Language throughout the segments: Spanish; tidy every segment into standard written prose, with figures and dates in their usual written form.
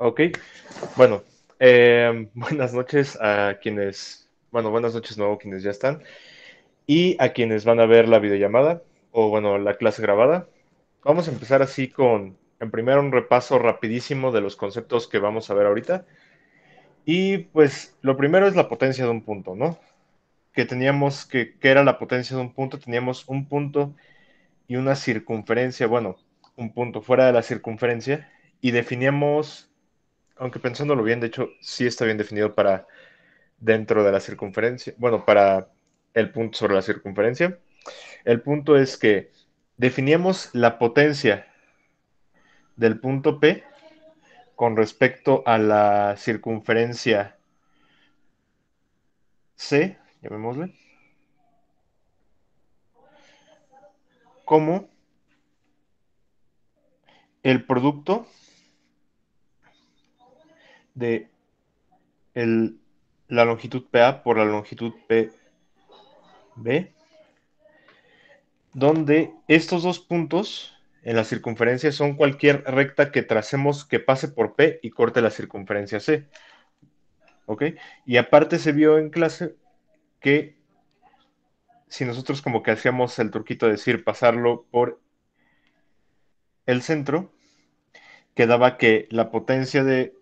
Ok, bueno, buenas noches a quienes, bueno, buenas noches nuevo quienes ya están y a quienes van a ver la videollamada o bueno, la clase grabada. Vamos a empezar así con, en primero, un repaso rapidísimo de los conceptos que vamos a ver ahorita. Y pues lo primero es la potencia de un punto, ¿no? Que teníamos ¿qué era la potencia de un punto? Teníamos un punto y una circunferencia, bueno, un punto fuera de la circunferencia y definíamos, aunque pensándolo bien, de hecho sí está bien definido para dentro de la circunferencia, bueno, para el punto sobre la circunferencia. El punto es que definíamos la potencia del punto P con respecto a la circunferencia C, llamémosle, como el producto de el- la longitud PA por la longitud PB, donde estos dos puntos en la circunferencia son cualquier recta que tracemos que pase por P y corte la circunferencia C. ¿Ok? Y aparte se vio en clase que si nosotros como que hacíamos el truquito de decir pasarlo por el centro, quedaba que la potencia de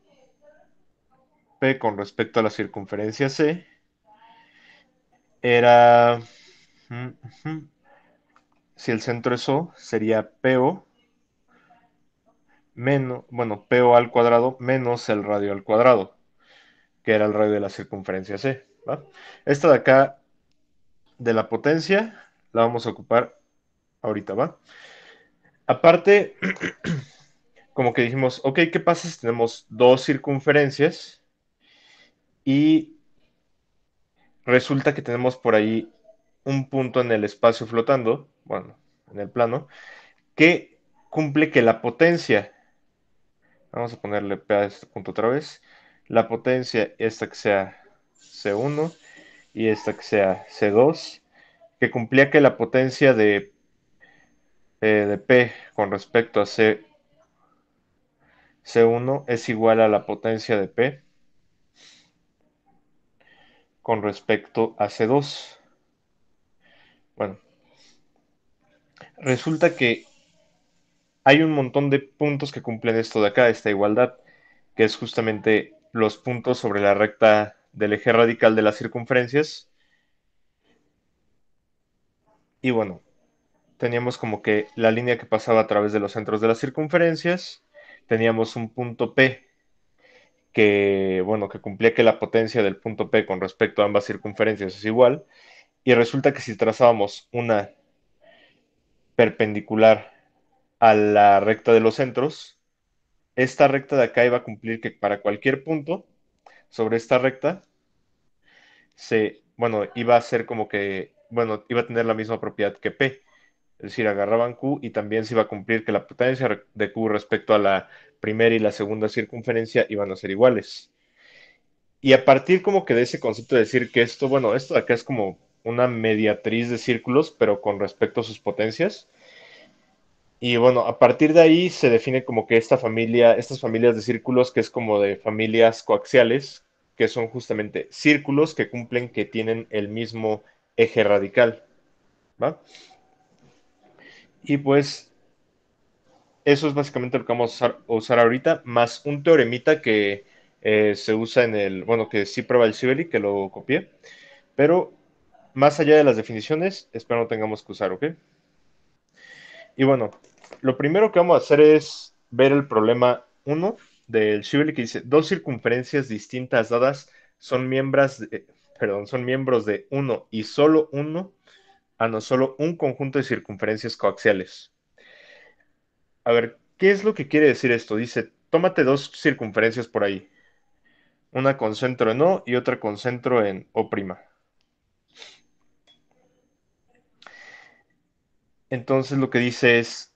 P con respecto a la circunferencia C era, si el centro es O, sería PO menos, bueno, PO al cuadrado menos el radio al cuadrado, que era el radio de la circunferencia C. ¿Va? Esta de acá, de la potencia, la vamos a ocupar ahorita, ¿va? Aparte, como que dijimos, ok, ¿qué pasa si tenemos dos circunferencias y resulta que tenemos por ahí un punto en el espacio flotando, bueno, en el plano, que cumple que la potencia, vamos a ponerle P a este punto otra vez, la potencia esta que sea C1 y esta que sea C2, que cumplía que la potencia de P con respecto a C1 es igual a la potencia de P con respecto a C2. Bueno, resulta que hay un montón de puntos que cumplen esto de acá, esta igualdad, que es justamente los puntos sobre la recta del eje radical de las circunferencias. Y bueno, teníamos como que la línea que pasaba a través de los centros de las circunferencias, teníamos un punto P que, bueno, que cumplía que la potencia del punto P con respecto a ambas circunferencias es igual, y resulta que si trazábamos una perpendicular a la recta de los centros, esta recta de acá iba a cumplir que para cualquier punto sobre esta recta bueno, iba a ser como que, bueno, iba a tener la misma propiedad que P. Es decir, agarraban Q y también se iba a cumplir que la potencia de Q respecto a la primera y la segunda circunferencia iban a ser iguales. Y a partir como que de ese concepto de decir que esto, bueno, esto de acá es como una mediatriz de círculos, pero con respecto a sus potencias. Y bueno, a partir de ahí se define como que esta familia, estas familias de círculos, que es como de familias coaxiales, que son justamente círculos que cumplen que tienen el mismo eje radical, ¿va? Y pues eso es básicamente lo que vamos a usar ahorita, más un teoremita que se usa en el, bueno, que sí prueba el Sibeli, que lo copié, pero más allá de las definiciones, espero no tengamos que usar, ¿ok? Y bueno, lo primero que vamos a hacer es ver el problema uno del Shibeli que dice, dos circunferencias distintas dadas son son miembros de uno y solo uno, no solo un conjunto de circunferencias coaxiales. A ver, ¿qué es lo que quiere decir esto? Dice, tómate dos circunferencias por ahí, una con centro en O y otra con centro en O'. Entonces lo que dice es,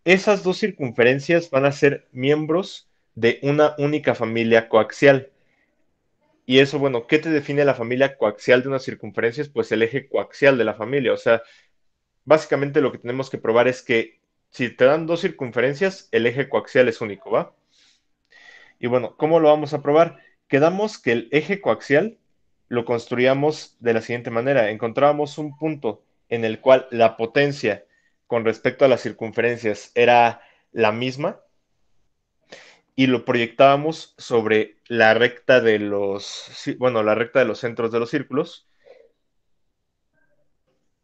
esas dos circunferencias van a ser miembros de una única familia coaxial. Y eso, bueno, ¿qué te define la familia coaxial de una circunferencia? Pues el eje coaxial de la familia. O sea, básicamente lo que tenemos que probar es que si te dan dos circunferencias, el eje coaxial es único, ¿va? Y bueno, ¿cómo lo vamos a probar? Quedamos que el eje coaxial lo construíamos de la siguiente manera. Encontrábamos un punto en el cual la potencia con respecto a las circunferencias era la misma y lo proyectábamos sobre la recta de la recta de los centros de los círculos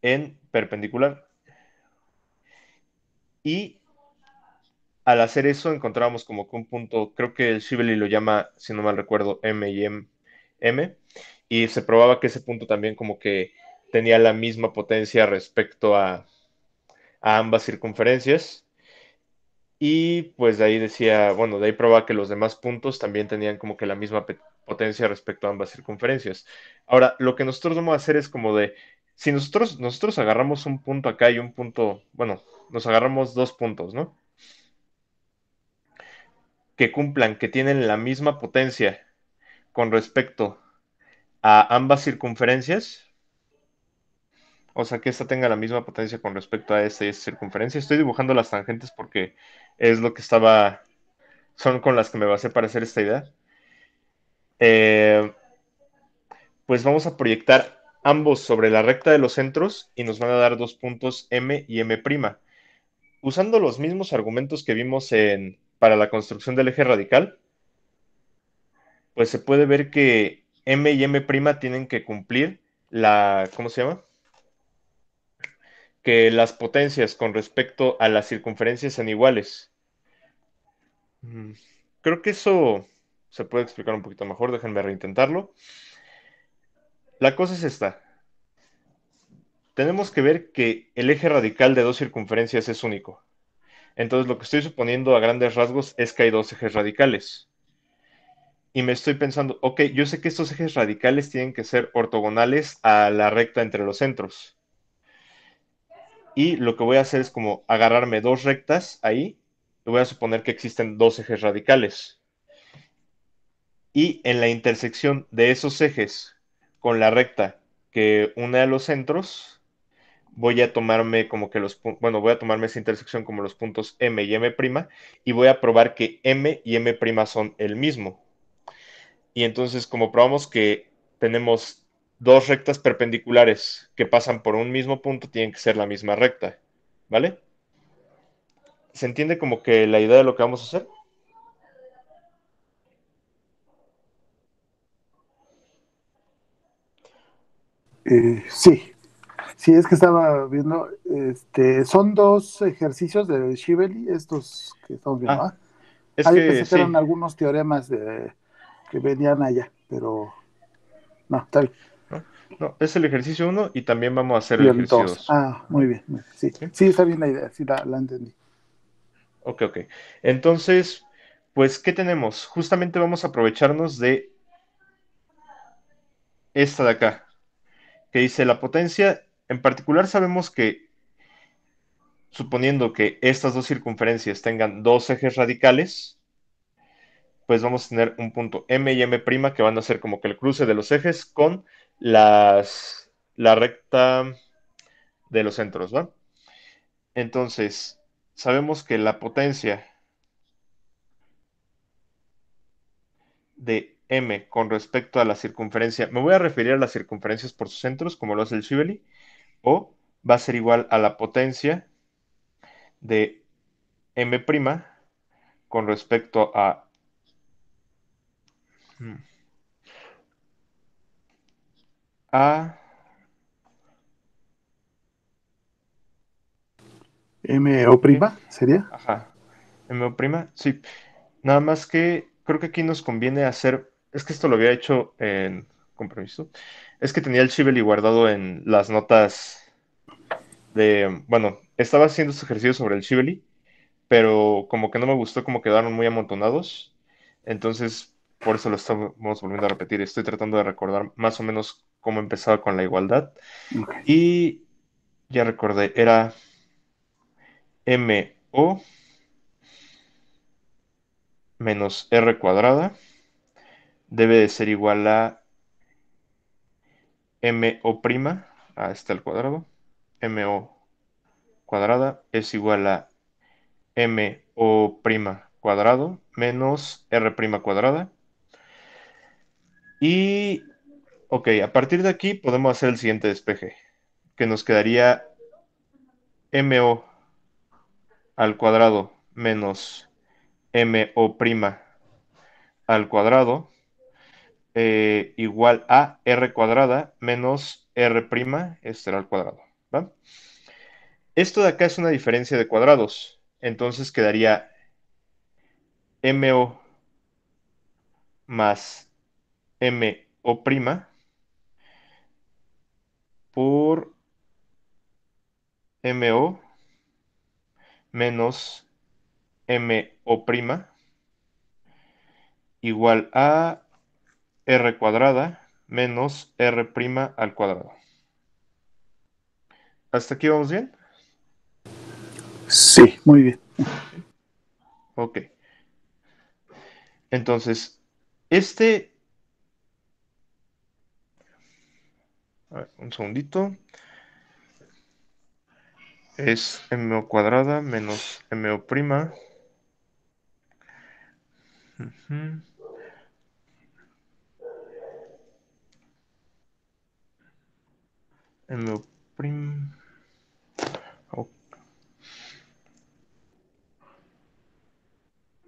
en perpendicular. Y al hacer eso encontrábamos como que un punto, creo que el Shibeli lo llama, si no mal recuerdo, M, y se probaba que ese punto también como que tenía la misma potencia respecto a ambas circunferencias. Y pues de ahí decía, bueno, de ahí probaba que los demás puntos también tenían como que la misma potencia respecto a ambas circunferencias. Ahora, lo que nosotros vamos a hacer es como de, si nosotros agarramos un punto acá y un punto, bueno, nos agarramos dos puntos, ¿no? Que cumplan, que tienen la misma potencia con respecto a ambas circunferencias, o sea, que esta tenga la misma potencia con respecto a esta y esta circunferencia. Estoy dibujando las tangentes porque es lo que son con las que me basé para hacer esta idea. Eh, pues vamos a proyectar ambos sobre la recta de los centros y nos van a dar dos puntos M y M'. Usando los mismos argumentos que vimos para la construcción del eje radical, pues se puede ver que M y M' tienen que cumplir ¿cómo se llama? Que las potencias con respecto a las circunferencias sean iguales. Mm, Creo que eso se puede explicar un poquito mejor, déjenme reintentarlo. La cosa es esta. Tenemos que ver que el eje radical de dos circunferencias es único. Entonces lo que estoy suponiendo a grandes rasgos es que hay dos ejes radicales. Y me estoy pensando, ok, yo sé que estos ejes radicales tienen que ser ortogonales a la recta entre los centros. Y lo que voy a hacer es como agarrarme dos rectas ahí, y voy a suponer que existen dos ejes radicales. Y en la intersección de esos ejes con la recta que une a los centros, voy a tomarme como que voy a tomarme esa intersección como los puntos M y M', y voy a probar que M y M' son el mismo. Y entonces, como probamos que tenemos dos rectas perpendiculares que pasan por un mismo punto, tienen que ser la misma recta, ¿vale? ¿Se entiende como que la idea de lo que vamos a hacer? Sí, sí, es que estaba viendo, son dos ejercicios de Shibeli, estos que estamos viendo, Ah, ¿ah? es Ah, yo que pensé que sí, eran algunos teoremas que venían allá, pero no, está bien. ¿no? No, es el ejercicio uno y también vamos a hacer Y el el ejercicio dos. 2. Ah, muy bien, sí. ¿Sí? Sí, está bien la idea, sí, la entendí. Ok, ok. Entonces, pues, ¿qué tenemos? Justamente vamos a aprovecharnos de esta de acá, que dice la potencia. En particular sabemos que, suponiendo que estas dos circunferencias tengan dos ejes radicales, pues vamos a tener un punto M y M' que van a ser como que el cruce de los ejes con la recta de los centros, ¿va? Entonces, sabemos que la potencia de M con respecto a la circunferencia, me voy a referir a las circunferencias por sus centros, como lo hace el Shibeli, o va a ser igual a la potencia de M' con respecto a, M o ¿qué? prima, ¿sería? Ajá, M', sí. Nada más que creo que aquí nos conviene hacer, es que esto lo había hecho en compromiso, es que tenía el Shibeli guardado en las notas bueno, estaba haciendo este ejercicio sobre el Shibeli, pero como que no me gustó como quedaron muy amontonados, entonces por eso lo estamos volviendo a repetir. Estoy tratando de recordar más o menos cómo empezaba con la igualdad Ok. y ya recordé, era MO menos R cuadrada debe de ser igual a MO prima, está el cuadrado, MO cuadrada es igual a MO prima cuadrado menos R' cuadrada. Y, ok, a partir de aquí podemos hacer el siguiente despeje, que nos quedaría MO al cuadrado menos MO' al cuadrado igual a R cuadrada menos R', este era al cuadrado, ¿va? Esto de acá es una diferencia de cuadrados, entonces quedaría MO más MO' por MO menos MO' igual a R cuadrada menos R' al cuadrado. ¿Hasta aquí vamos bien? Sí, muy bien. Ok. Entonces, este... A ver, un segundito. Es MO cuadrada menos MO'. Ujú. MO'. Oh,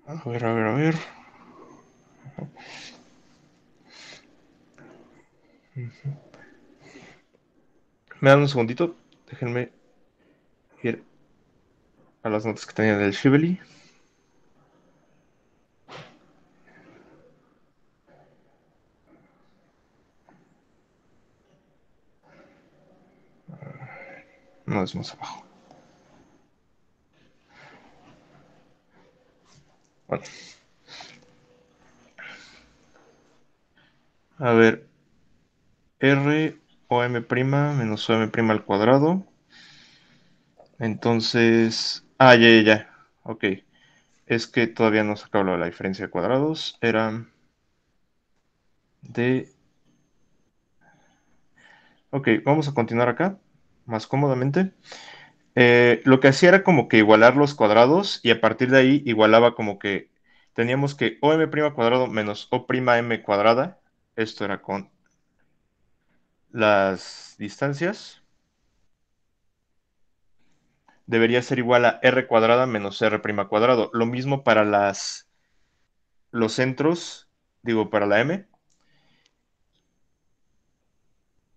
a ver, a ver, a ver. Me dan un segundito. Déjenme ir a las notas que tenía del Shibeli. No es más abajo. Bueno, a ver. R o M' menos o M' al cuadrado. Entonces... Ah, ya, ya, ya. Ok. Es que todavía no sacaba la diferencia de cuadrados. Era de... Ok, vamos a continuar acá. Más cómodamente. Lo que hacía era como que igualar los cuadrados y a partir de ahí igualaba como que teníamos que OM' cuadrado menos O'M cuadrada. Esto era con las distancias. Debería ser igual a R cuadrada menos R' cuadrado. Lo mismo para los centros, digo, para la M.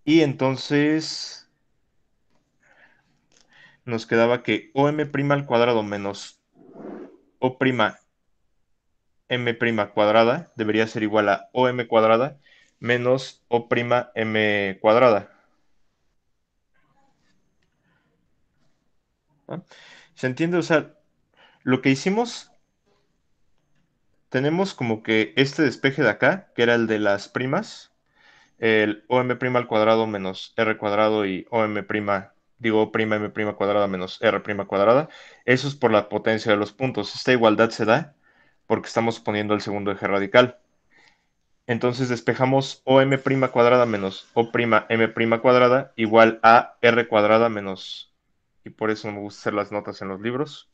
Y entonces nos quedaba que OM' al cuadrado menos O'M cuadrada debería ser igual a OM cuadrada menos O'M cuadrada. ¿No? ¿Se entiende? O sea, lo que hicimos, tenemos como que este despeje de acá, que era el de las primas, el OM' al cuadrado menos R cuadrado y digo, O'M' cuadrada menos R' cuadrada. Eso es por la potencia de los puntos. Esta igualdad se da porque estamos poniendo el segundo eje radical. Entonces despejamos OM' cuadrada menos O'M' cuadrada igual a R cuadrada menos... Y por eso no me gusta hacer las notas en los libros.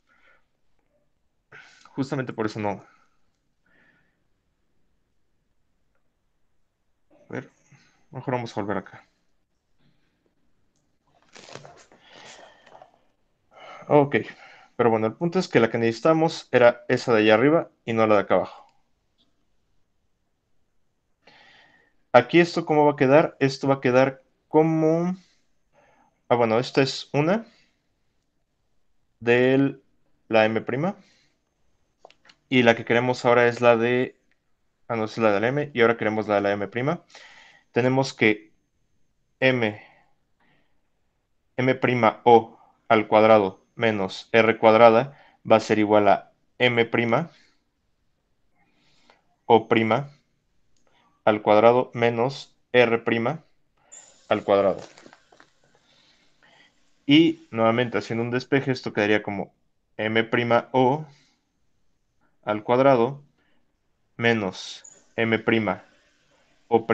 Justamente por eso no. A ver, mejor vamos a volver acá. Ok, pero bueno, el punto es que la que necesitamos era esa de allá arriba y no la de acá abajo. Aquí esto, ¿cómo va a quedar? Esto va a quedar como... Ah, bueno, esta es una de la M'. Y la que queremos ahora es la de... Ah, no, es la de la M. Y ahora queremos la de la M'. Tenemos que M', al cuadrado menos R cuadrada va a ser igual a M', O' al cuadrado menos R' al cuadrado. Y nuevamente haciendo un despeje, esto quedaría como M', al cuadrado menos M', O'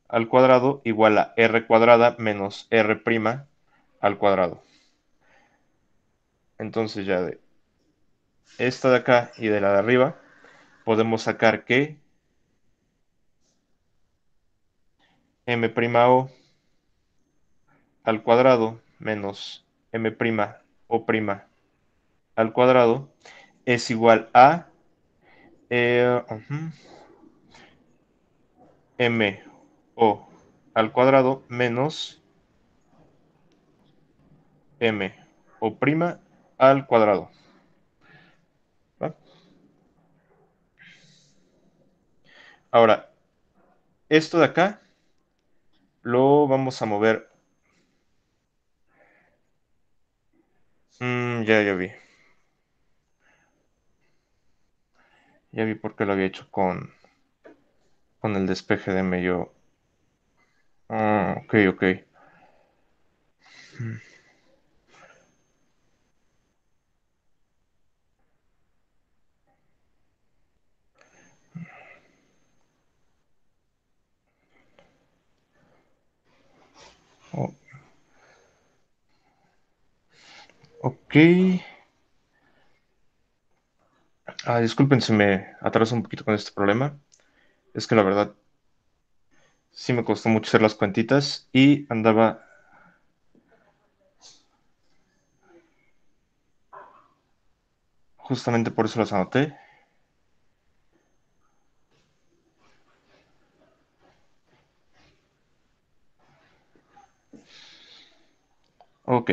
al cuadrado igual a R cuadrada menos R' al cuadrado. Entonces ya de esta de acá y de la de arriba, podemos sacar que m'o al cuadrado menos m'o' al cuadrado es igual a mo al cuadrado menos m'o' al cuadrado. ¿Va? Ahora, esto de acá lo vamos a mover. Ya vi. Ya vi por qué lo había hecho con el despeje de M. Yo. Ok, ok. Oh, ok. Disculpen si me atraso un poquito con este problema. Es que la verdad sí me costó mucho hacer las cuentitas y andaba. Justamente por eso las anoté. Ok.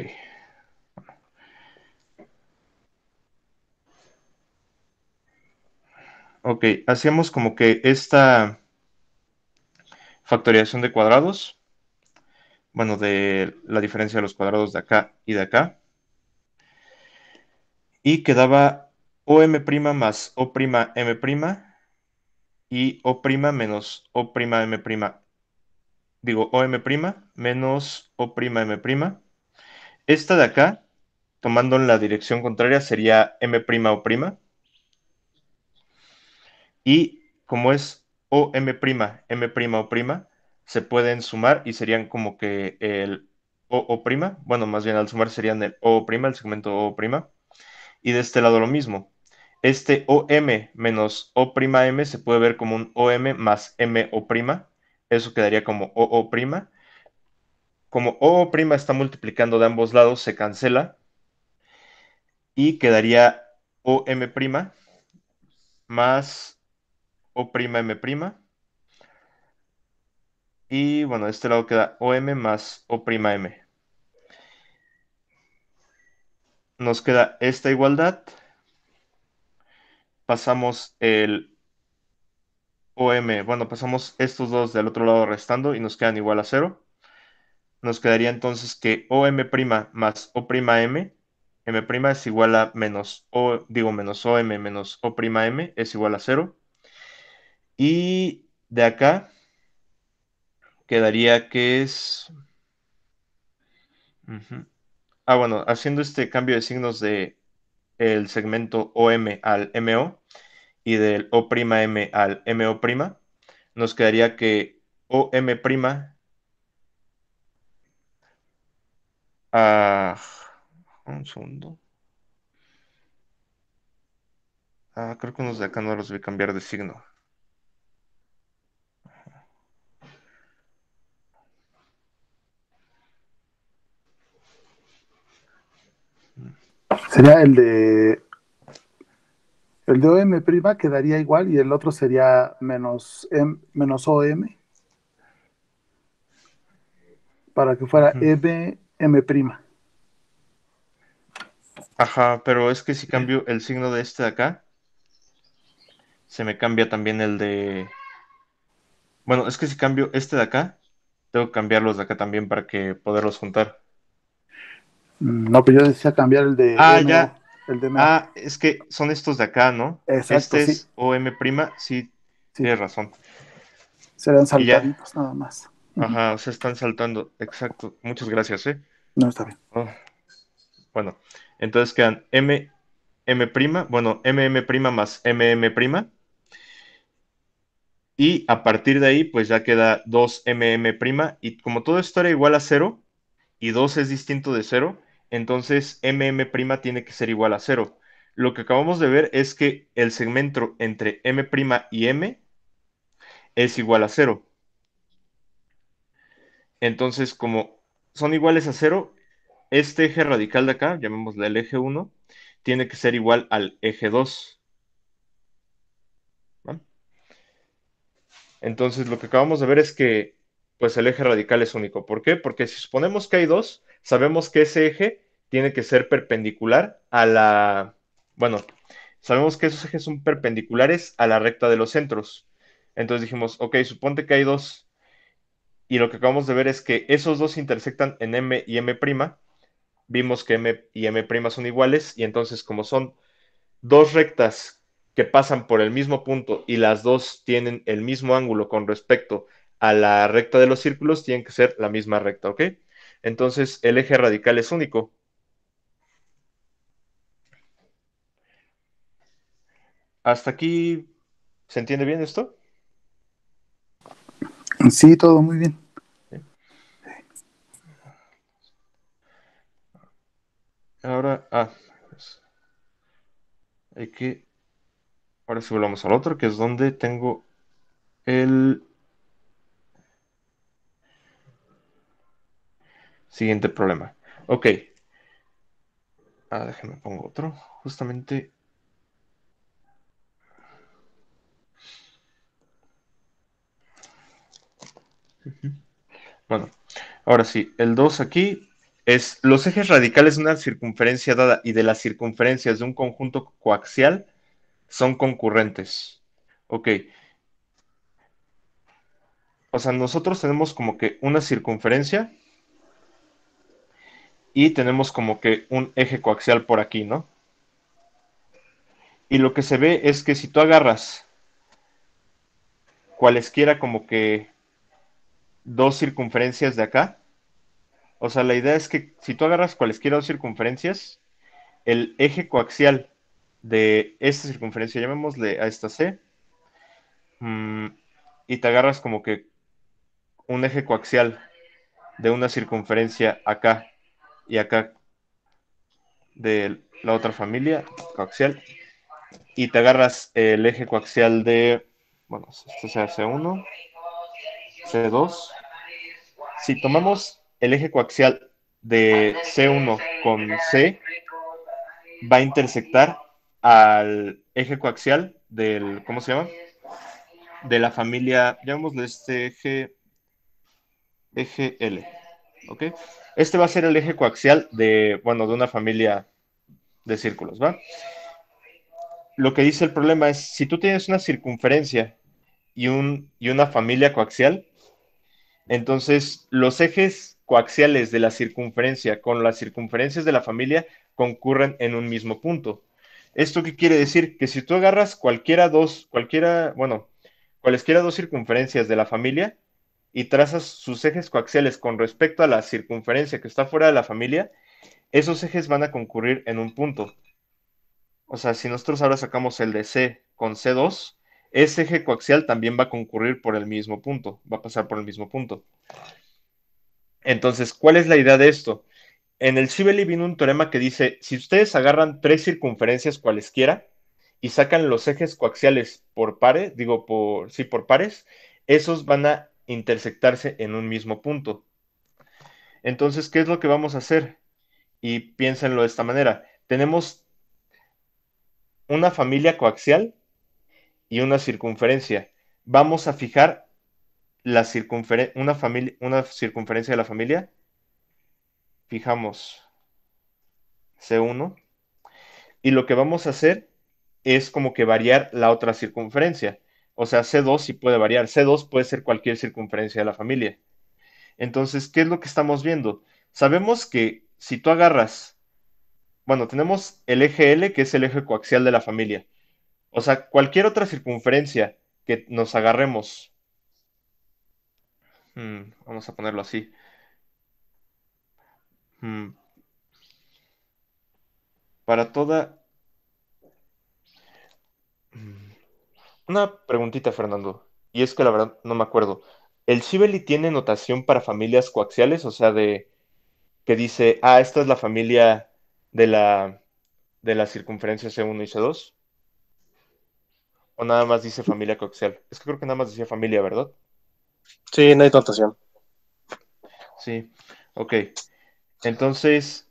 Ok. Hacíamos como que esta factorización de cuadrados. Bueno, de la diferencia de los cuadrados de acá y de acá. Y quedaba OM' más O'M' y O' menos O'M'. Digo, OM' menos O'M'. Esta de acá, tomando en la dirección contraria, sería M'O'. Y como es O'M', se pueden sumar y serían como que el O'O'. Bueno, más bien al sumar serían el O'O', el segmento O'O'. Y de este lado lo mismo. Este OM menos O'M se puede ver como un OM más MO'. Eso quedaría como OO'. Como OO' está multiplicando de ambos lados, se cancela y quedaría OM' más O'M'. Y bueno, de este lado queda OM más O'M. Nos queda esta igualdad. Pasamos el OM, bueno, pasamos estos dos del otro lado restando y nos quedan igual a 0. Nos quedaría entonces que OM' más O'M, M' es igual a menos OM menos O'M es igual a 0. Y de acá quedaría que es. Ujú. Bueno, haciendo este cambio de signos de el segmento OM al MO y del O'M al MO', nos quedaría que OM'. ah, un segundo. Creo que unos de acá no los voy a cambiar de signo. Sería el de OM' quedaría igual y el otro sería menos OM para que fuera Ujú. MM'. Ajá, pero es que si cambio el signo de este de acá, se me cambia también el de. Bueno, es que si cambio este de acá, tengo que cambiar los de acá también para que poderlos juntar. No, pero yo decía cambiar el de MO, Ya. el de MO. Es que son estos de acá, ¿no? Exacto, Este sí, es OM', sí, sí. tienes razón. Serán Y ya. saltaditos nada más. Ujú. Ajá, se están saltando. Exacto. Muchas gracias, ¿eh? No, está bien. Oh, bueno, entonces quedan bueno, más MM'. Y a partir de ahí, pues ya queda 2mm'. Y como todo esto era igual a 0 y 2 es distinto de 0, entonces mm' tiene que ser igual a 0. lo que acabamos de ver es que el segmento entre M' y M es igual a cero. Entonces, como son iguales a cero, este eje radical de acá, llamémosle el eje 1, tiene que ser igual al eje 2. ¿Va? Entonces, lo que acabamos de ver es que pues el eje radical es único. ¿Por qué? Porque si suponemos que hay dos, sabemos que ese eje tiene que ser perpendicular a la... Bueno, sabemos que esos ejes son perpendiculares a la recta de los centros. Entonces dijimos, ok, suponte que hay dos, y lo que acabamos de ver es que esos dos intersectan en M y M'. Vimos que M y M' son iguales, y entonces como son dos rectas que pasan por el mismo punto y las dos tienen el mismo ángulo con respecto a la recta de los círculos, tienen que ser la misma recta, ¿ok? Entonces el eje radical es único. ¿Hasta aquí se entiende bien esto? Sí, todo muy bien. ¿Sí? Ahora, pues, hay que, ahora sí volvamos al otro, que es donde tengo el siguiente problema. Ok, déjenme pongo otro, justamente. Bueno, ahora sí, el 2 aquí es los ejes radicales de una circunferencia dada y de las circunferencias de un conjunto coaxial son concurrentes. Ok, o sea, nosotros tenemos como que una circunferencia y tenemos como que un eje coaxial por aquí, ¿no? Y lo que se ve es que si tú agarras cualesquiera como que dos circunferencias de acá, o sea, la idea es que si tú agarras cualesquiera dos circunferencias, el eje coaxial de esta circunferencia, llamémosle a esta C, mm, y te agarras como que un eje coaxial de una circunferencia acá y acá de la otra familia coaxial, y te agarras el eje coaxial de, bueno, este sea C1, C2. Si tomamos el eje coaxial de C1 con C, va a intersectar al eje coaxial del, ¿cómo se llama? De la familia, llamémosle este eje L, ¿ok? Este va a ser el eje coaxial de, bueno, de una familia de círculos, ¿va? Lo que dice el problema es, si tú tienes una circunferencia y una familia coaxial, entonces los ejes coaxiales de la circunferencia con las circunferencias de la familia concurren en un mismo punto. ¿Esto qué quiere decir? Que si tú agarras cualesquiera dos circunferencias de la familia y trazas sus ejes coaxiales con respecto a la circunferencia que está fuera de la familia, esos ejes van a concurrir en un punto. O sea, si nosotros ahora sacamos el de C con C2, ese eje coaxial también va a concurrir por el mismo punto, va a pasar por el mismo punto. Entonces, ¿cuál es la idea de esto? En el Shibeli vino un teorema que dice, si ustedes agarran tres circunferencias cualesquiera y sacan los ejes coaxiales por pares, por pares, esos van a intersectarse en un mismo punto. Entonces, ¿qué es lo que vamos a hacer? Y piénsenlo de esta manera. Tenemos una familia coaxial y una circunferencia. Vamos a fijar una circunferencia de la familia. Fijamos C1. Y lo que vamos a hacer es como que variar la otra circunferencia. O sea, C2 sí puede variar. C2 puede ser cualquier circunferencia de la familia. Entonces, ¿qué es lo que estamos viendo? Sabemos que si tú agarras, bueno, tenemos el eje L, que es el eje coaxial de la familia. O sea, cualquier otra circunferencia que nos agarremos, vamos a ponerlo así, mm, para toda... mm, Una preguntita, Fernando, y es que la verdad no me acuerdo. ¿El Shibeli tiene notación para familias coaxiales? O sea, de que dice, esta es la familia de la de la circunferencia C1 y C2? ¿O nada más dice familia coaxial? Es que creo que nada más decía familia, ¿verdad? Sí, no hay notación. Sí, ok. Entonces,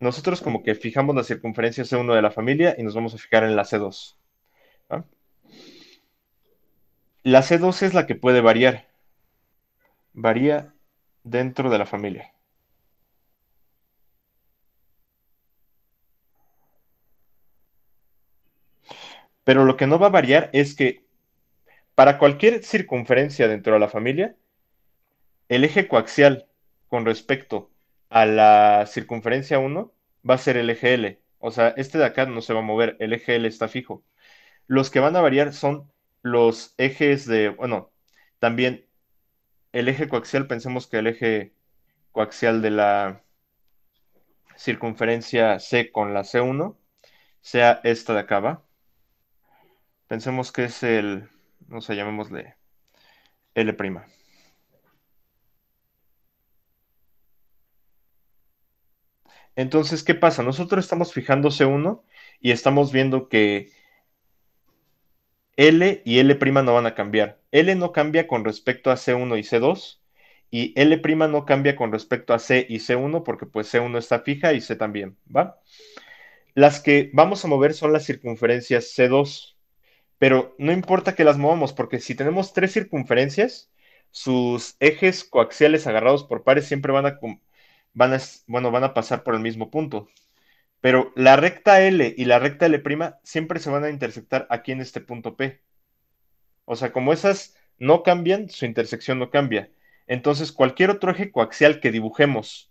nosotros como que fijamos la circunferencia C1 de la familia y nos vamos a fijar en la C2. ¿Va? La C2 es la que puede variar. Varía dentro de la familia. Pero lo que no va a variar es que para cualquier circunferencia dentro de la familia, el eje coaxial con respecto a la circunferencia 1 va a ser el eje L. O sea, este de acá no se va a mover, el eje L está fijo. Los que van a variar son los ejes de, bueno, también el eje coaxial, pensemos que el eje coaxial de la circunferencia C con la C1 sea esta de acá, ¿va? Pensemos que es el, no sé, llamémosle L'. Entonces, ¿qué pasa? Nosotros estamos fijando C1 y estamos viendo que L y L' no van a cambiar. L no cambia con respecto a C1 y C2 y L' no cambia con respecto a C y C1 porque pues C1 está fija y C también, ¿va? Las que vamos a mover son las circunferencias C2, pero no importa que las movamos porque si tenemos tres circunferencias, sus ejes coaxiales agarrados por pares siempre van a pasar por el mismo punto. Pero la recta L y la recta L' siempre se van a intersectar aquí en este punto P. O sea, como esas no cambian, su intersección no cambia. Entonces, cualquier otro eje coaxial que dibujemos,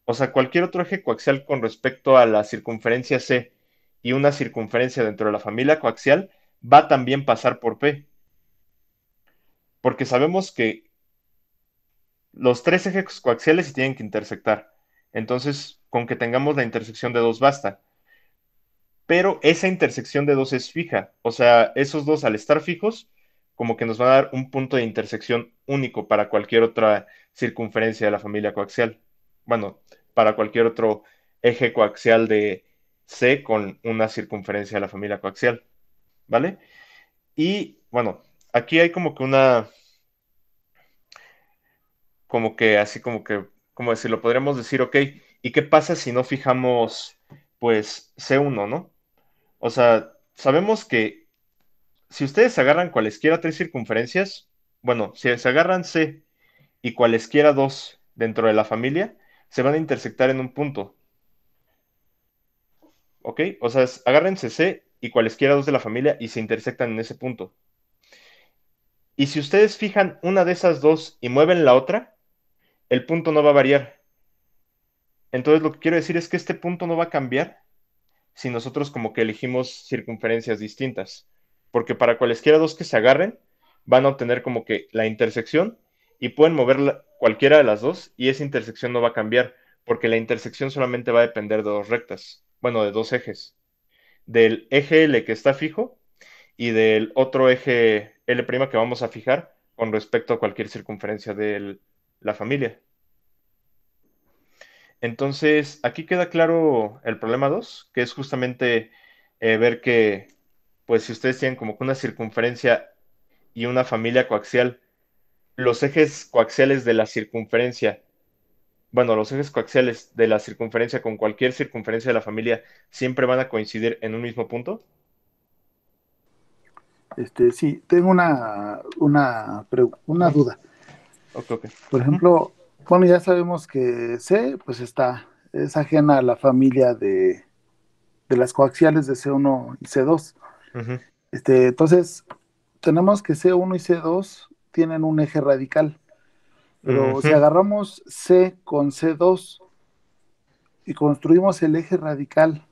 o sea, cualquier otro eje coaxial con respecto a la circunferencia C y una circunferencia dentro de la familia coaxial, va a también pasar por P. Porque sabemos que los tres ejes coaxiales se tienen que intersectar. Entonces, con que tengamos la intersección de dos basta. Pero esa intersección de dos es fija. O sea, esos dos al estar fijos, como que nos van a dar un punto de intersección único para cualquier otra circunferencia de la familia coaxial. Bueno, para cualquier otro eje coaxial de C con una circunferencia de la familia coaxial. ¿Vale? Y bueno, aquí hay como que una, como que así como que, como decirlo, podríamos decir, ok, ¿y qué pasa si no fijamos, pues, C1, ¿no? O sea, sabemos que si ustedes agarran cualesquiera tres circunferencias, bueno, si se agarran C y cualesquiera dos dentro de la familia, se van a intersectar en un punto, ¿ok? O sea, agárrense C y cualesquiera dos de la familia y se intersectan en ese punto. Y si ustedes fijan una de esas dos y mueven la otra, el punto no va a variar. Entonces lo que quiero decir es que este punto no va a cambiar si nosotros como que elegimos circunferencias distintas. Porque para cualesquiera dos que se agarren, van a obtener como que la intersección y pueden mover cualquiera de las dos y esa intersección no va a cambiar, porque la intersección solamente va a depender de dos rectas, bueno, de dos ejes. Del eje L que está fijo y del otro eje L' que vamos a fijar con respecto a cualquier circunferencia de la familia. Entonces, aquí queda claro el problema 2, que es justamente ver que, pues si ustedes tienen como que una circunferencia y una familia coaxial, los ejes coaxiales de la circunferencia, bueno, los ejes coaxiales de la circunferencia con cualquier circunferencia de la familia siempre van a coincidir en un mismo punto. Sí, tengo una Ajá, duda. ok, ok. Por Ujú, ejemplo, bueno, ya sabemos que C, pues es ajena a la familia de las coaxiales de C1 y C2. ujú, Entonces, tenemos que C1 y C2 tienen un eje radical, pero si ujú. agarramos C con C2 y construimos el eje radical,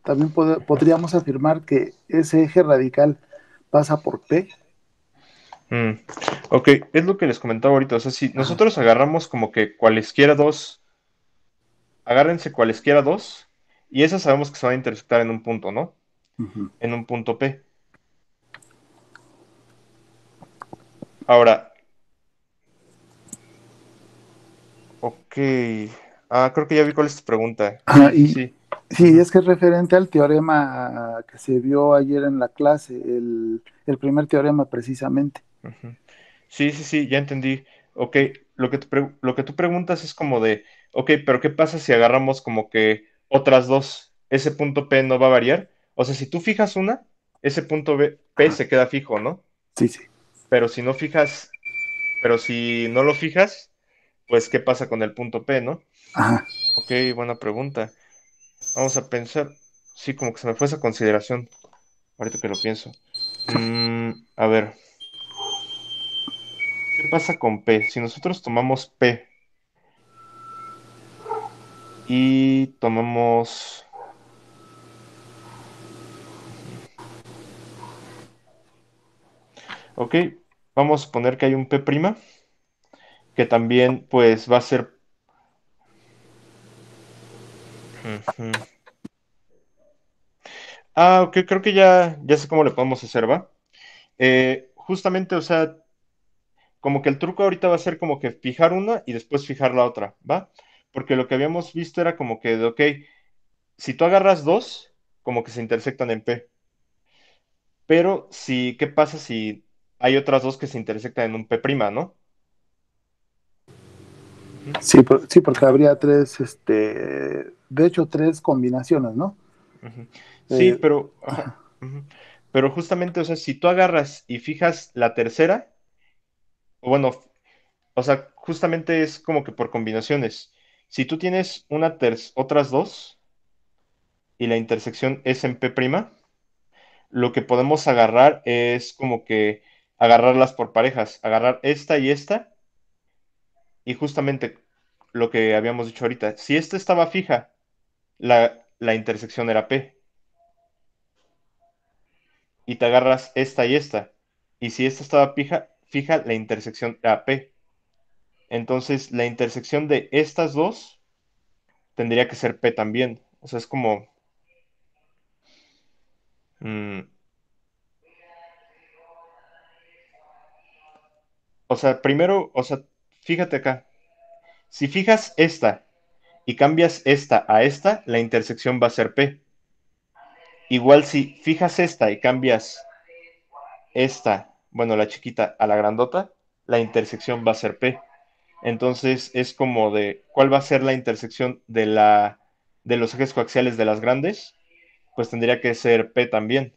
también podríamos afirmar que ese eje radical pasa por P. Mm, ok, es lo que les comentaba ahorita. O sea, si Ajá. nosotros agarramos como que cualesquiera dos, agárrense cualesquiera dos, y esas sabemos que se van a intersectar en un punto, ¿no? Ujú. En un punto P. Ahora, ok. Ah, creo que ya vi cuál es tu pregunta. Ajá, Sí, sí, sí. Sí, es que es referente al teorema que se vio ayer en la clase, el primer teorema precisamente. Ujú. Sí, sí, sí, ya entendí. Ok, lo que tú preguntas es como de, ok, pero ¿qué pasa si agarramos como que otras dos? ¿Ese punto P no va a variar? O sea, si tú fijas una, ese punto P Ajá, se queda fijo, ¿no? sí, sí. Pero si no fijas, pero si no lo fijas, pues ¿qué pasa con el punto P, no? Ajá. Ok, buena pregunta. Vamos a pensar, sí, como que se me fue esa consideración, ahorita que lo pienso. A ver, ¿qué pasa con P? Si nosotros tomamos P y tomamos... Ok, vamos a poner que hay un P', que también pues va a ser... Ujú. Ah, ok, creo que ya sé cómo le podemos hacer, ¿va? Justamente, o sea, como que el truco ahorita va a ser como que fijar una y después fijar la otra, ¿va? Porque lo que habíamos visto era como que, ok, si tú agarras dos, como que se intersectan en P. Pero si, ¿qué pasa si hay otras dos que se intersectan en un P', ¿no? Ujú, Sí, sí, porque habría tres, de hecho, tres combinaciones, ¿no? ujú. Sí, Eh, pero, ajá, ujú. Pero justamente, o sea, si tú agarras y fijas la tercera, o bueno, o sea, justamente es como que por combinaciones. Si tú tienes otras dos y la intersección es en P', lo que podemos agarrar es como que agarrarlas por parejas, agarrar esta, y justamente lo que habíamos dicho ahorita, si esta estaba fija, la intersección era P, y te agarras esta y esta, y si esta estaba fija, la intersección era P. Entonces, la intersección de estas dos tendría que ser P también. O sea, es como... mm, o sea, primero, o sea, fíjate acá. Si fijas esta y cambias esta a esta, la intersección va a ser P. Igual si fijas esta y cambias esta, bueno, la chiquita a la grandota, la intersección va a ser P. Entonces es como de cuál va a ser la intersección de los ejes coaxiales de las grandes, pues tendría que ser P también.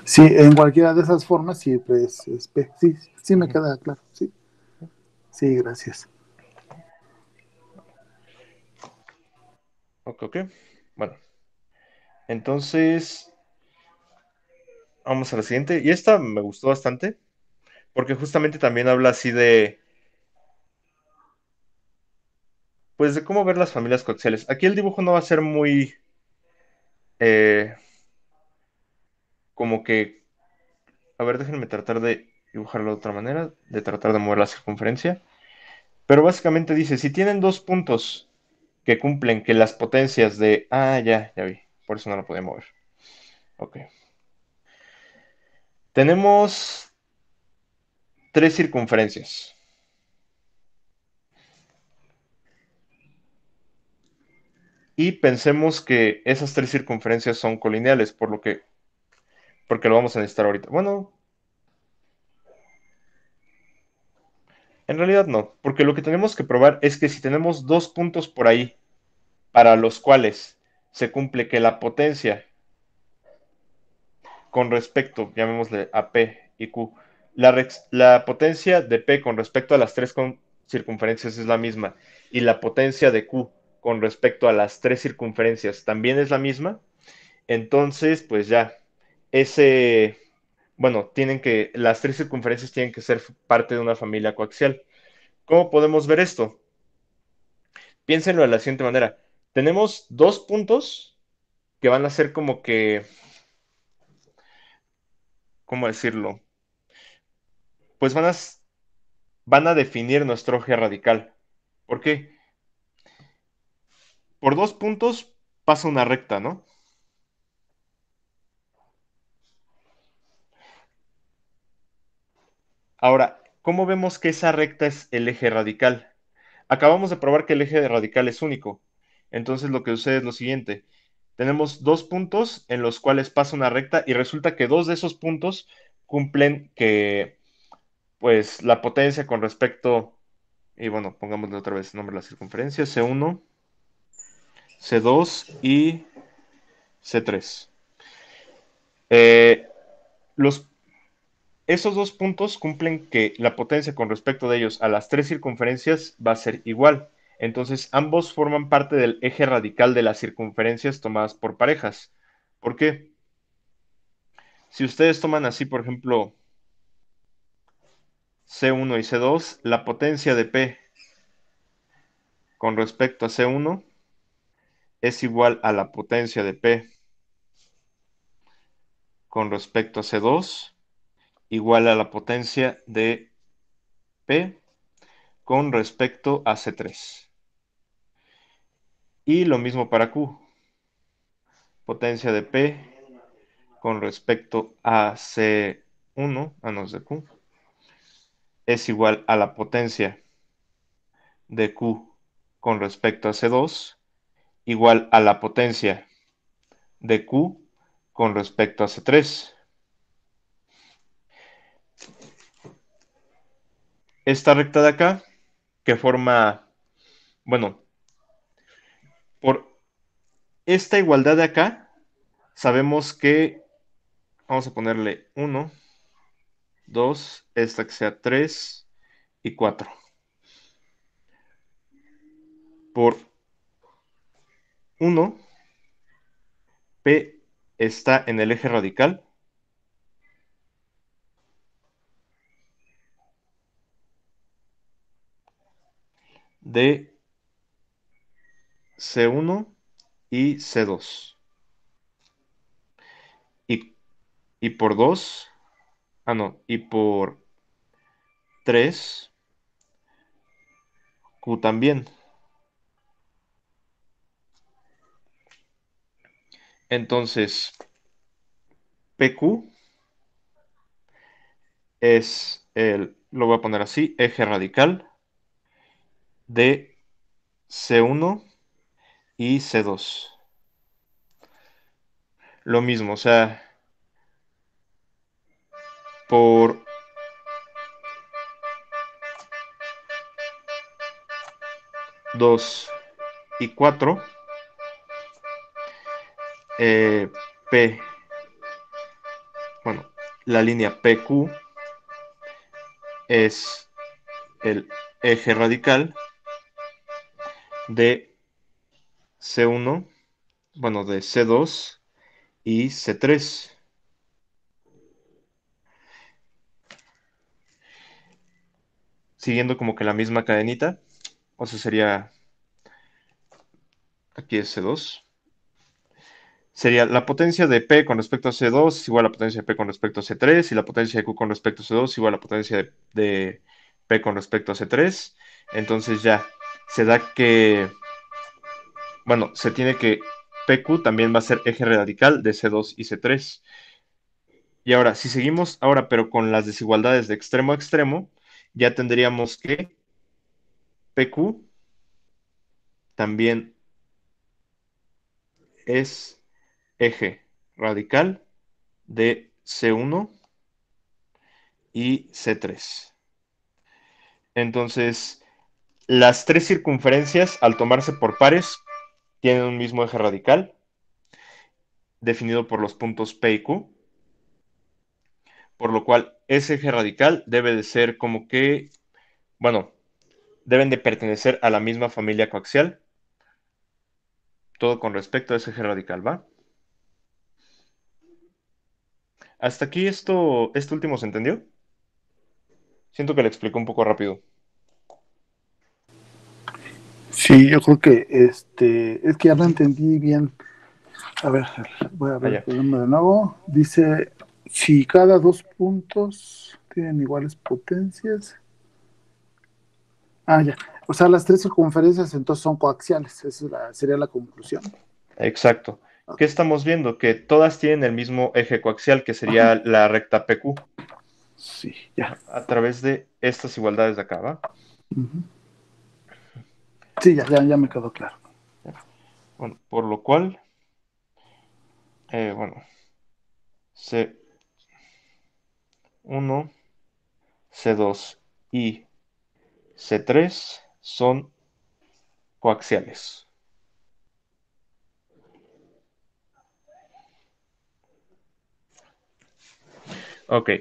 sí, en cualquiera de esas formas, sí, pues, sí, sí me Ujú. queda claro, sí. Sí, gracias. Ok, ok. Bueno, entonces vamos a la siguiente. Y esta me gustó bastante, porque justamente también habla así de, pues de cómo ver las familias coaxiales. Aquí el dibujo no va a ser muy, eh, como que, a ver, déjenme tratar de dibujarlo de otra manera, de tratar de mover la circunferencia. Pero básicamente dice, si tienen dos puntos que cumplen que las potencias de... Ah, ya vi, por eso no lo podía mover. Ok. Tenemos tres circunferencias. Y pensemos que esas tres circunferencias son colineales, porque lo vamos a necesitar ahorita. Bueno, en realidad no, porque lo que tenemos que probar es que si tenemos dos puntos por ahí para los cuales se cumple que la potencia con respecto, llamémosle a P y Q, la potencia de P con respecto a las tres circunferencias es la misma y la potencia de Q con respecto a las tres circunferencias también es la misma, entonces pues ya, ese, bueno, las tres circunferencias tienen que ser parte de una familia coaxial. ¿Cómo podemos ver esto? Piénsenlo de la siguiente manera. Tenemos dos puntos que van a ser como que, ¿cómo decirlo? Pues van a definir nuestro eje radical. ¿Por qué? Por dos puntos pasa una recta, ¿no? Ahora, ¿cómo vemos que esa recta es el eje radical? Acabamos de probar que el eje radical es único. Entonces lo que sucede es lo siguiente. Tenemos dos puntos en los cuales pasa una recta y resulta que dos de esos puntos cumplen que, pues, la potencia con respecto, y bueno, pongámosle otra vez el nombre de la circunferencia, C1, C2 y C3. Los Esos dos puntos cumplen que la potencia con respecto de ellos a las tres circunferencias va a ser igual. Entonces, ambos forman parte del eje radical de las circunferencias tomadas por parejas. ¿Por qué? Si ustedes toman así, por ejemplo, C1 y C2, la potencia de P con respecto a C1 es igual a la potencia de P con respecto a C2, igual a la potencia de P con respecto a C3. Y lo mismo para Q. Potencia de P con respecto a C1, no es de Q, es igual a la potencia de Q con respecto a C2, igual a la potencia de Q con respecto a C3. Esta recta de acá, que forma, bueno, por esta igualdad de acá, sabemos que, vamos a ponerle 1, 2, esta que sea 3 y 4. Por 1, P está en el eje radical de C1 y C2. Y, y por 2, no, y por 3, Q también. Entonces, PQ es lo voy a poner así, eje radical de C1 y C2. Lo mismo, o sea, por 2 y 4, P, bueno, la línea PQ es el eje radical de C1, bueno, de C2 y C3. Siguiendo como que la misma cadenita, o sea, sería, aquí es C2, sería la potencia de P con respecto a C2 es igual a la potencia de P con respecto a C3 y la potencia de Q con respecto a C2 es igual a la potencia de P con respecto a C3. Entonces ya se da que, bueno, se tiene que PQ también va a ser eje radical de C2 y C3. Y ahora, si seguimos ahora, pero con las desigualdades de extremo a extremo, ya tendríamos que PQ también es eje radical de C1 y C3. Entonces, las tres circunferencias, al tomarse por pares, tienen un mismo eje radical, definido por los puntos P y Q, por lo cual ese eje radical debe de ser como que, bueno, deben de pertenecer a la misma familia coaxial, todo con respecto a ese eje radical, ¿va? Hasta aquí esto último se entendió. Siento que le explico un poco rápido. Sí, yo creo que es que ya lo entendí bien. A ver, voy a ver el Allá. problema de nuevo. Dice, si cada dos puntos tienen iguales potencias. Ah, ya. O sea, las tres circunferencias entonces son coaxiales. Esa es sería la conclusión. Exacto. ¿Qué Ok. estamos viendo? Que todas tienen el mismo eje coaxial, que Ajá. sería la recta PQ, Sí, ya. a través de estas igualdades de acá, ¿va? Ujú. Sí, ya me quedó claro. Bueno, por lo cual, bueno, C1, C2 y C3 son coaxiales. Ok,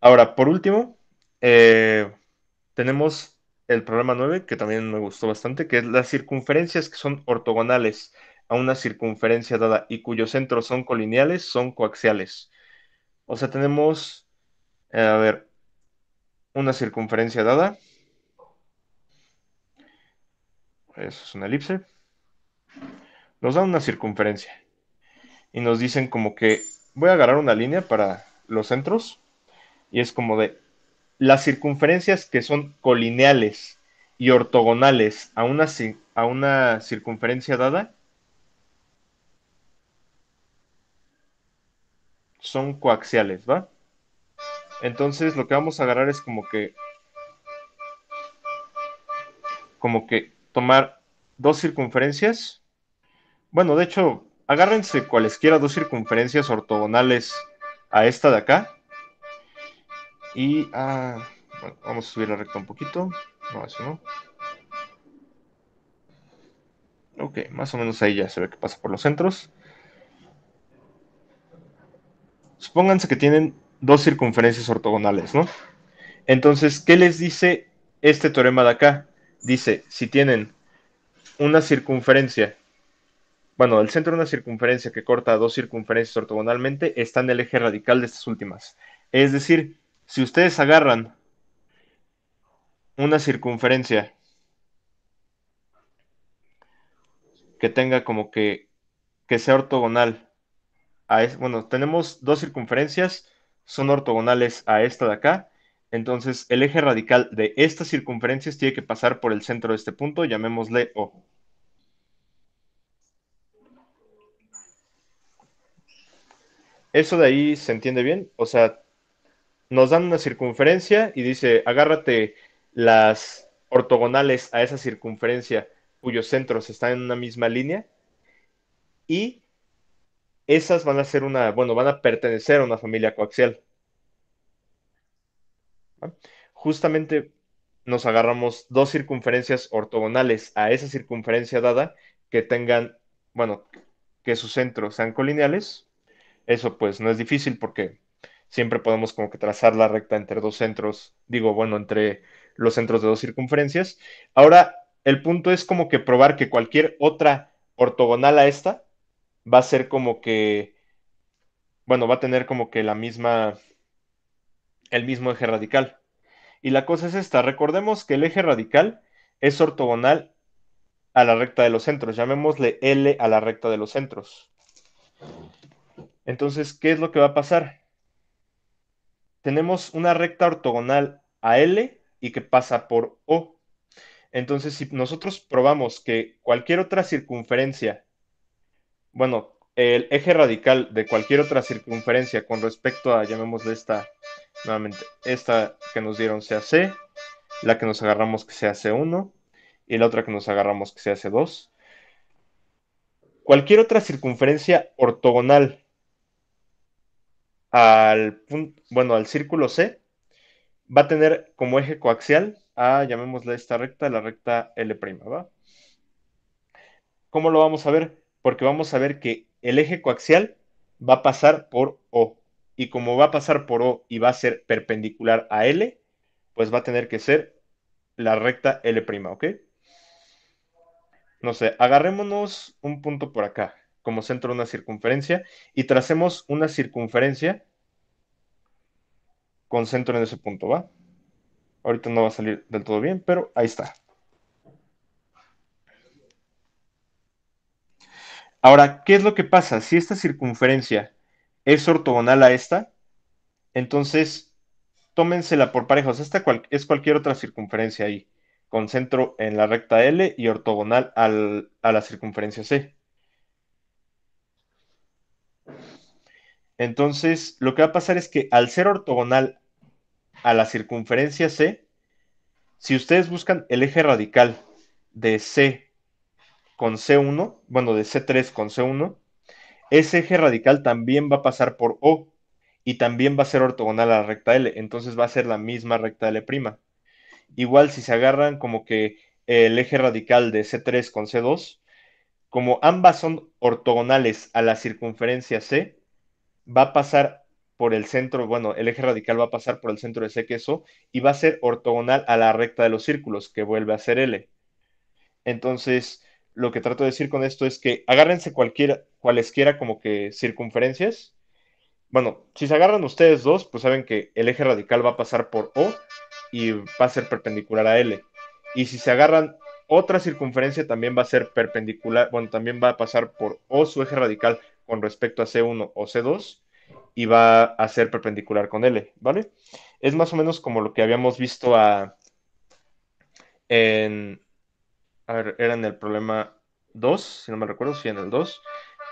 ahora por último, tenemos el problema 9, que también me gustó bastante, que es las circunferencias que son ortogonales a una circunferencia dada y cuyos centros son colineales, son coaxiales. O sea, tenemos, a ver, una circunferencia dada, eso es una elipse, nos da una circunferencia y nos dicen como que voy a agarrar una línea para los centros y es como de las circunferencias que son colineales y ortogonales a una circunferencia dada son coaxiales, ¿va? Entonces lo que vamos a agarrar es como que tomar dos circunferencias. Bueno, de hecho, agárrense cualesquiera dos circunferencias ortogonales a esta de acá. Y bueno, vamos a subir la recta un poquito. No, eso no. Ok, más o menos ahí ya se ve que pasa por los centros. Supónganse que tienen dos circunferencias ortogonales, ¿no? Entonces, ¿qué les dice este teorema de acá? Dice, si tienen una circunferencia, bueno, el centro de una circunferencia que corta dos circunferencias ortogonalmente está en el eje radical de estas últimas. Es decir, si ustedes agarran una circunferencia que tenga como que sea ortogonal bueno, tenemos dos circunferencias, son ortogonales a esta de acá, entonces el eje radical de estas circunferencias tiene que pasar por el centro de este punto, llamémosle O. ¿Eso de ahí se entiende bien? O sea, nos dan una circunferencia y dice, agárrate las ortogonales a esa circunferencia cuyos centros están en una misma línea y esas van a ser bueno, van a pertenecer a una familia coaxial. ¿Va? Justamente nos agarramos dos circunferencias ortogonales a esa circunferencia dada que tengan, bueno, que sus centros sean colineales. Eso pues no es difícil porque siempre podemos como que trazar la recta entre dos centros, digo, bueno, entre los centros de dos circunferencias. Ahora, el punto es como que probar que cualquier otra ortogonal a esta va a ser como que, bueno, va a tener como que el mismo eje radical. Y la cosa es esta, recordemos que el eje radical es ortogonal a la recta de los centros, llamémosle L a la recta de los centros. Entonces, ¿qué es lo que va a pasar? Tenemos una recta ortogonal a L y que pasa por O. Entonces, si nosotros probamos que cualquier otra circunferencia, bueno, el eje radical de cualquier otra circunferencia con respecto a, llamémosle esta, nuevamente, esta que nos dieron sea C, la que nos agarramos que sea C1 y la otra que nos agarramos que sea C2. Cualquier otra circunferencia ortogonal bueno, al círculo C va a tener como eje coaxial a, llamémosle esta recta, la recta L', ¿va? ¿Cómo lo vamos a ver? Porque vamos a ver que el eje coaxial va a pasar por O. Y como va a pasar por O y va a ser perpendicular a L, pues va a tener que ser la recta L', ¿ok? No sé, agarrémonos un punto por acá, como centro de una circunferencia, y tracemos una circunferencia con centro en ese punto, ¿va? Ahorita no va a salir del todo bien, pero ahí está. Ahora, ¿qué es lo que pasa? Si esta circunferencia es ortogonal a esta, entonces tómensela por pareja. O sea, esta es cualquier otra circunferencia ahí, con centro en la recta L y ortogonal a la circunferencia C. Entonces, lo que va a pasar es que al ser ortogonal a la circunferencia C, si ustedes buscan el eje radical de C con C1, bueno, de C3 con C1, ese eje radical también va a pasar por O y también va a ser ortogonal a la recta L, entonces va a ser la misma recta L'. Igual si se agarran como que el eje radical de C3 con C2, como ambas son ortogonales a la circunferencia C, va a pasar por el centro, bueno, el eje radical va a pasar por el centro de C, que es O, y va a ser ortogonal a la recta de los círculos, que vuelve a ser L. Entonces, lo que trato de decir con esto es que agárrense cualesquiera como que circunferencias. Bueno, si se agarran ustedes dos, pues saben que el eje radical va a pasar por O y va a ser perpendicular a L. Y si se agarran otra circunferencia, también va a ser perpendicular, bueno, también va a pasar por O su eje radical con respecto a C1 o C2 y va a ser perpendicular con L, ¿vale? Es más o menos como lo que habíamos visto en, a ver, era en el problema 2 si no me recuerdo, sí, en el 2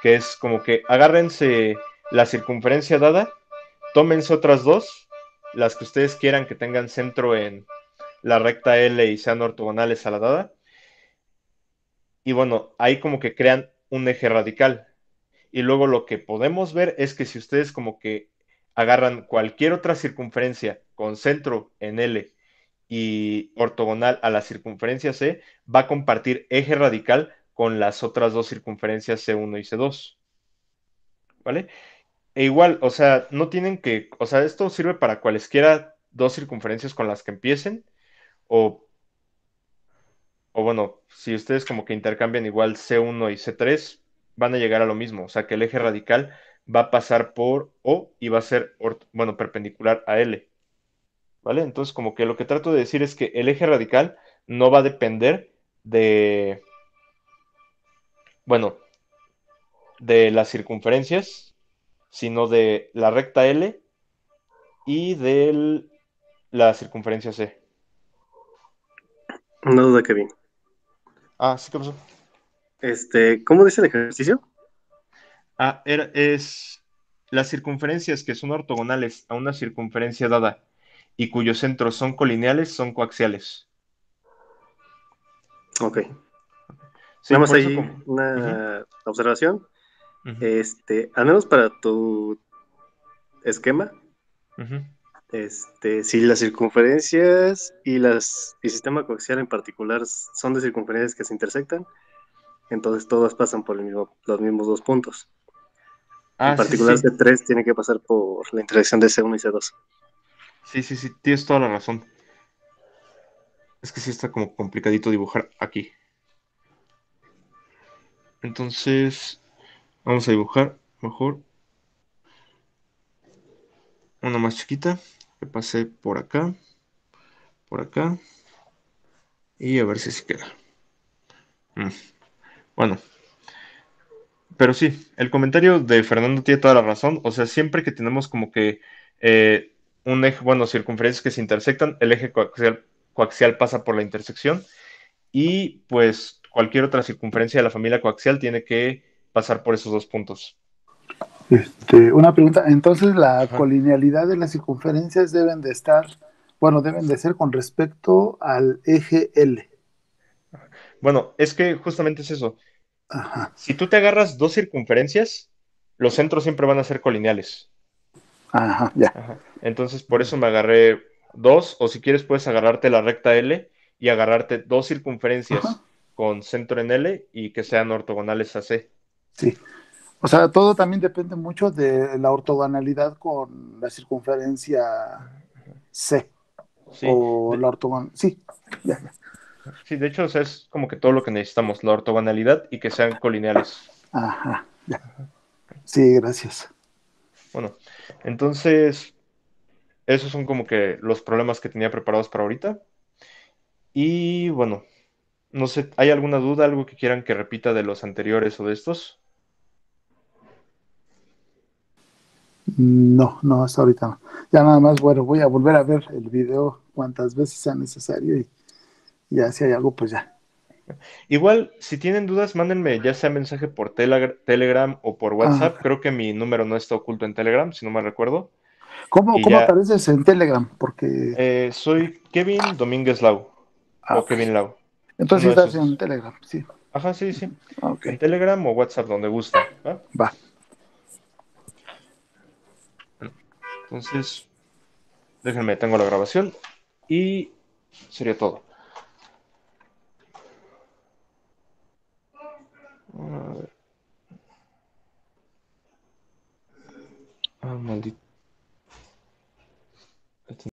que es como que agárrense la circunferencia dada, tómense otras dos, las que ustedes quieran que tengan centro en la recta L y sean ortogonales a la dada, y bueno, ahí como que crean un eje radical. Y luego lo que podemos ver es que si ustedes como que agarran cualquier otra circunferencia con centro en L y ortogonal a la circunferencia C, va a compartir eje radical con las otras dos circunferencias C1 y C2, ¿vale? E igual, o sea, no tienen que, o sea, esto sirve para cualesquiera dos circunferencias con las que empiecen, o, o bueno, si ustedes como que intercambian igual C1 y C3, van a llegar a lo mismo, o sea, que el eje radical va a pasar por O y va a ser, bueno, perpendicular a L, ¿vale? Entonces, como que lo que trato de decir es que el eje radical no va a depender de, bueno, de las circunferencias, sino de la recta L y de la circunferencia C. Una duda, Kevin. Ah, sí, ¿qué pasó? ¿Cómo dice el ejercicio? Ah, es las circunferencias que son ortogonales a una circunferencia dada y cuyos centros son colineales son coaxiales. Ok. Sí, Nada más por eso hay como. Ujú, una observación. ujú, Al menos para tu esquema, ujú. si las circunferencias y el sistema coaxial en particular son de circunferencias que se intersectan, entonces todas pasan por los mismos dos puntos. En Ah, sí, particular, sí, C3 tiene que pasar por la intersección de C1 y C2. sí, sí, sí, sí, tienes toda la razón. Es que sí está como complicadito dibujar aquí. Entonces, vamos a dibujar mejor una más chiquita que pase por acá y a ver si se queda. Mm, Bueno, pero sí, el comentario de Fernando tiene toda la razón. O sea, siempre que tenemos como que un eje, bueno, circunferencias que se intersectan, el eje coaxial pasa por la intersección y pues cualquier otra circunferencia de la familia coaxial tiene que pasar por esos dos puntos. Una pregunta, entonces la Ajá. colinealidad de las circunferencias deben de estar, bueno, deben de ser con respecto al eje L. Bueno, es que justamente es eso. Ajá, Si tú te agarras dos circunferencias, los centros siempre van a ser colineales. ajá, ya. Ajá. Entonces, por eso me agarré dos, o si quieres, puedes agarrarte la recta L y agarrarte dos Ajá, circunferencias con centro en L y que sean ortogonales a C. sí. O sea, todo también depende mucho de la ortogonalidad con la circunferencia C Sí, o la ortogonalidad. Sí, ya, ya. sí, de hecho, o sea, es como que todo lo que necesitamos, la ortogonalidad y que sean colineales. Ajá, ya. Sí, gracias. Bueno, entonces, esos son como que los problemas que tenía preparados para ahorita. Y bueno, no sé, ¿hay alguna duda, algo que quieran que repita de los anteriores o de estos? No, no, hasta ahorita no. Ya nada más, bueno, voy a volver a ver el video cuantas veces sea necesario y ya si hay algo, pues ya. Igual, si tienen dudas, mándenme ya sea mensaje por Telegram o por Ah, WhatsApp. Creo que mi número no está oculto en Telegram, si no me recuerdo. ¿cómo, Y cómo ya, apareces en Telegram? Porque, soy Kevin Domínguez Lau ah, o ok. Kevin Lau. Entonces sí Uno de estás esos en dos. Telegram, sí. Ajá, sí, sí. Ok, En Telegram o WhatsApp, donde gusten. ¿Va? va. Bueno, entonces, déjenme, tengo la grabación y sería todo. A ver. Ah, maldito.